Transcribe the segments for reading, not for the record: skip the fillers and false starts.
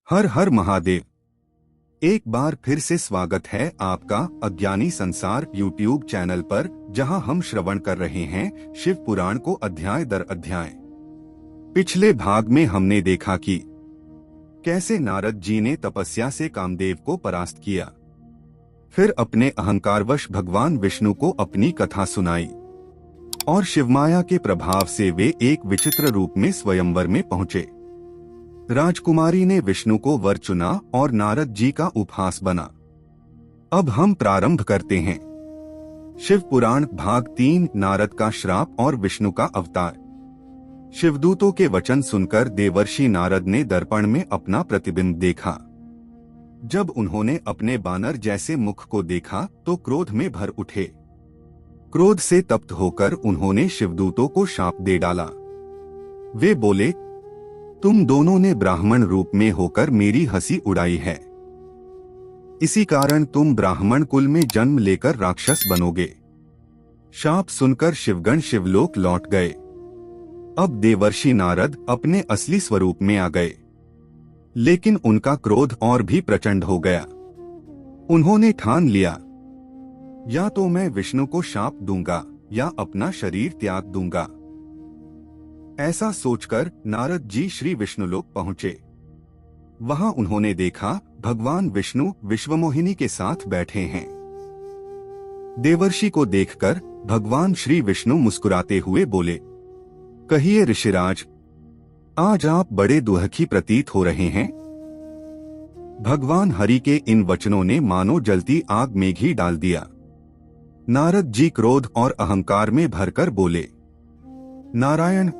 हर हर महादेव। एक बार फिर से स्वागत है आपका अज्ञानी संसार यूट्यूब चैनल पर, जहां हम श्रवण कर रहे हैं शिव पुराण को अध्याय दर अध्याय। पिछले भाग में हमने देखा कि कैसे नारद जी ने तपस्या से कामदेव को परास्त किया, फिर अपने अहंकारवश भगवान विष्णु को अपनी कथा सुनाई और शिवमाया के प्रभाव से वे एक विचित्र रूप में स्वयंवर में पहुंचे। राजकुमारी ने विष्णु को वर चुना और नारद जी का उपहास बना। अब हम प्रारंभ करते हैं। शिव पुराण भाग 3, नारद का श्राप और विष्णु का अवतार। शिवदूतों के वचन सुनकर देवर्षि नारद ने दर्पण में अपना प्रतिबिंब देखा। जब उन्होंने अपने बानर जैसे मुख को देखा तो क्रोध में भर उठे। क्रोध से तप्त होकर उन्होंने शिवदूतों को शाप दे डाला। वे बोले, तुम दोनों ने ब्राह्मण रूप में होकर मेरी हंसी उड़ाई है, इसी कारण तुम ब्राह्मण कुल में जन्म लेकर राक्षस बनोगे। शाप सुनकर शिवगण शिवलोक लौट गए। अब देवर्षि नारद अपने असली स्वरूप में आ गए, लेकिन उनका क्रोध और भी प्रचंड हो गया। उन्होंने ठान लिया, या तो मैं विष्णु को शाप दूंगा या अपना शरीर त्याग दूंगा। ऐसा सोचकर नारद जी श्री विष्णुलोक पहुंचे। वहां उन्होंने देखा भगवान विष्णु विश्वमोहिनी के साथ बैठे हैं। देवर्षि को देखकर भगवान श्री विष्णु मुस्कुराते हुए बोले, कहिए ऋषिराज, आज आप बड़े दुखी प्रतीत हो रहे हैं। भगवान हरि के इन वचनों ने मानो जलती आग में घी डाल दिया। नारद जी क्रोध और अहंकार में भरकर बोले, नारायण,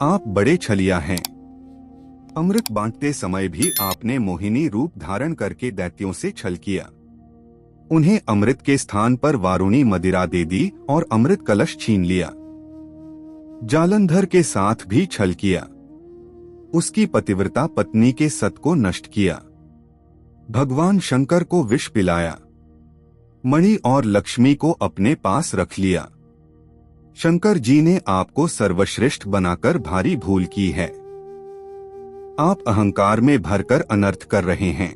आप बड़े छलिया हैं। अमृत बांटते समय भी आपने मोहिनी रूप धारण करके दैत्यों से छल किया। उन्हें अमृत के स्थान पर वारुणी मदिरा दे दी और अमृत कलश छीन लिया। जालंधर के साथ भी छल किया, उसकी पतिव्रता पत्नी के सत को नष्ट किया। भगवान शंकर को विष पिलाया, मणि और लक्ष्मी को अपने पास रख लिया। शंकर जी ने आपको सर्वश्रेष्ठ बनाकर भारी भूल की है। आप अहंकार में भरकर अनर्थ कर रहे हैं।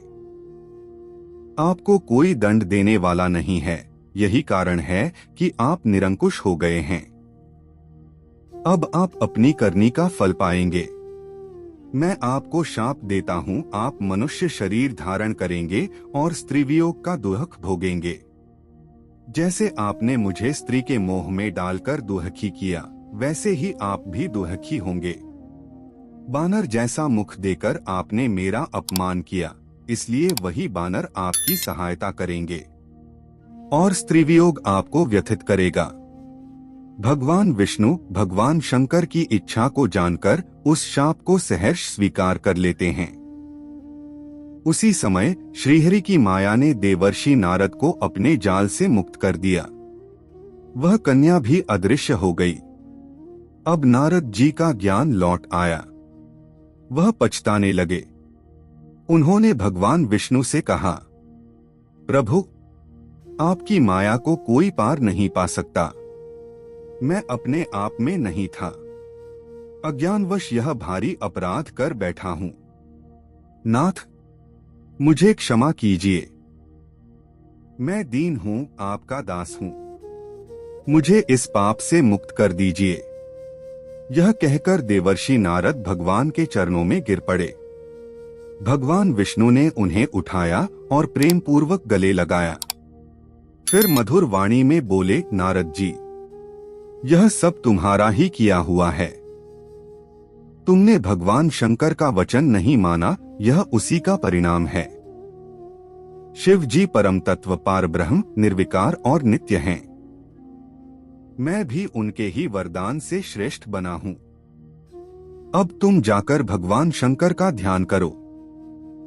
आपको कोई दंड देने वाला नहीं है, यही कारण है कि आप निरंकुश हो गए हैं। अब आप अपनी करनी का फल पाएंगे। मैं आपको शाप देता हूं, आप मनुष्य शरीर धारण करेंगे और स्त्रीवियोग का दुख भोगेंगे। जैसे आपने मुझे स्त्री के मोह में डालकर दुखी किया, वैसे ही आप भी दुखी होंगे। बानर जैसा मुख देकर आपने मेरा अपमान किया, इसलिए वही बानर आपकी सहायता करेंगे और स्त्रीवियोग आपको व्यथित करेगा। भगवान विष्णु भगवान शंकर की इच्छा को जानकर उस शाप को सहर्ष स्वीकार कर लेते हैं। उसी समय श्रीहरि की माया ने देवर्षि नारद को अपने जाल से मुक्त कर दिया। वह कन्या भी अदृश्य हो गई। अब नारद जी का ज्ञान लौट आया। वह पछताने लगे। उन्होंने भगवान विष्णु से कहा, प्रभु, आपकी माया को कोई पार नहीं पा सकता। मैं अपने आप में नहीं था, अज्ञानवश यह भारी अपराध कर बैठा हूं। नाथ, मुझे क्षमा कीजिए। मैं दीन हूं, आपका दास हूं। मुझे इस पाप से मुक्त कर दीजिए। यह कहकर देवर्षि नारद भगवान के चरणों में गिर पड़े। भगवान विष्णु ने उन्हें उठाया और प्रेम पूर्वक गले लगाया। फिर मधुर वाणी में बोले, नारद जी, यह सब तुम्हारा ही किया हुआ है। तुमने भगवान शंकर का वचन नहीं माना, यह उसी का परिणाम है। शिव जी परम तत्व पार ब्रह्म, निर्विकार और नित्य हैं। मैं भी उनके ही वरदान से श्रेष्ठ बना हूं। अब तुम जाकर भगवान शंकर का ध्यान करो।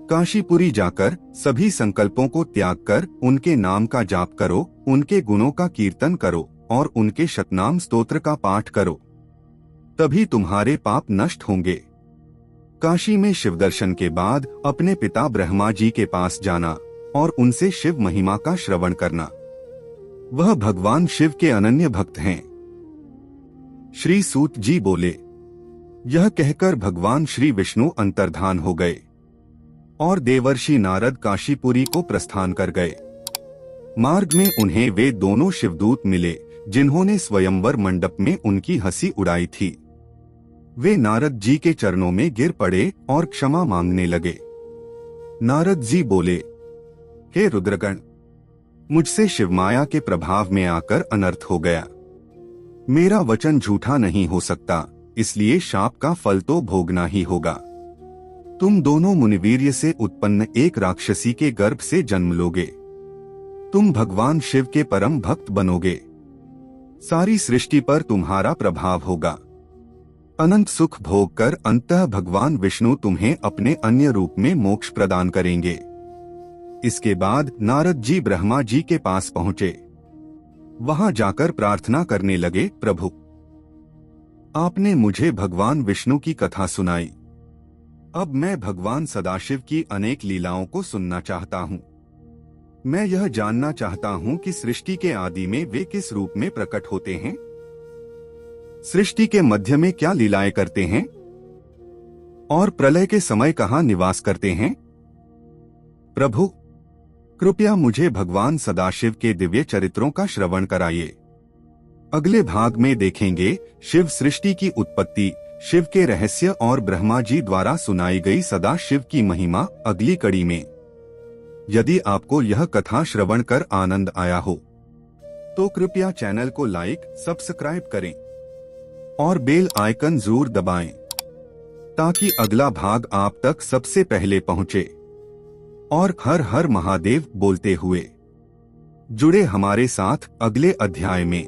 काशीपुरी जाकर सभी संकल्पों को त्याग कर उनके नाम का जाप करो, उनके गुणों का कीर्तन करो और उनके शतनाम स्तोत्र का पाठ करो। तभी तुम्हारे पाप नष्ट होंगे। काशी में शिव दर्शन के बाद अपने पिता ब्रह्मा जी के पास जाना और उनसे शिव महिमा का श्रवण करना। वह भगवान शिव के अनन्य भक्त हैं। श्री सूत जी बोले, यह कहकर भगवान श्री विष्णु अंतर्धान हो गए। और देवर्षि नारद काशीपुरी को प्रस्थान कर गए। मार्ग में उन्हें वे दोनों शिवदूत मिले जिन्होंने स्वयंवर मंडप में उनकी हंसी उड़ाई थी। वे नारद जी के चरणों में गिर पड़े और क्षमा मांगने लगे। नारद जी बोले, हे रुद्रगण, मुझसे शिवमाया के प्रभाव में आकर अनर्थ हो गया। मेरा वचन झूठा नहीं हो सकता, इसलिए शाप का फल तो भोगना ही होगा। तुम दोनों मुनिवीर्य से उत्पन्न एक राक्षसी के गर्भ से जन्म लोगे। तुम भगवान शिव के परम भक्त बनोगे। सारी सृष्टि पर तुम्हारा प्रभाव होगा। अनंत सुख भोग कर अंततः भगवान विष्णु तुम्हें अपने अन्य रूप में मोक्ष प्रदान करेंगे। इसके बाद नारद जी ब्रह्मा जी के पास पहुंचे। वहां जाकर प्रार्थना करने लगे, प्रभु, आपने मुझे भगवान विष्णु की कथा सुनाई। अब मैं भगवान सदाशिव की अनेक लीलाओं को सुनना चाहता हूँ। मैं यह जानना चाहता हूँ कि सृष्टि के आदि में वे किस रूप में प्रकट होते हैं, सृष्टि के मध्य में क्या लीलाएं करते हैं और प्रलय के समय कहाँ निवास करते हैं। प्रभु, कृपया मुझे भगवान सदाशिव के दिव्य चरित्रों का श्रवण कराइए। अगले भाग में देखेंगे शिव सृष्टि की उत्पत्ति, शिव के रहस्य और ब्रह्मा जी द्वारा सुनाई गई सदा शिव की महिमा अगली कड़ी में। यदि आपको यह कथा श्रवण कर आनंद आया हो तो कृपया चैनल को लाइक, सब्सक्राइब करें और बेल आइकन जरूर दबाएं ताकि अगला भाग आप तक सबसे पहले पहुंचे। और हर हर महादेव बोलते हुए जुड़े हमारे साथ अगले अध्याय में।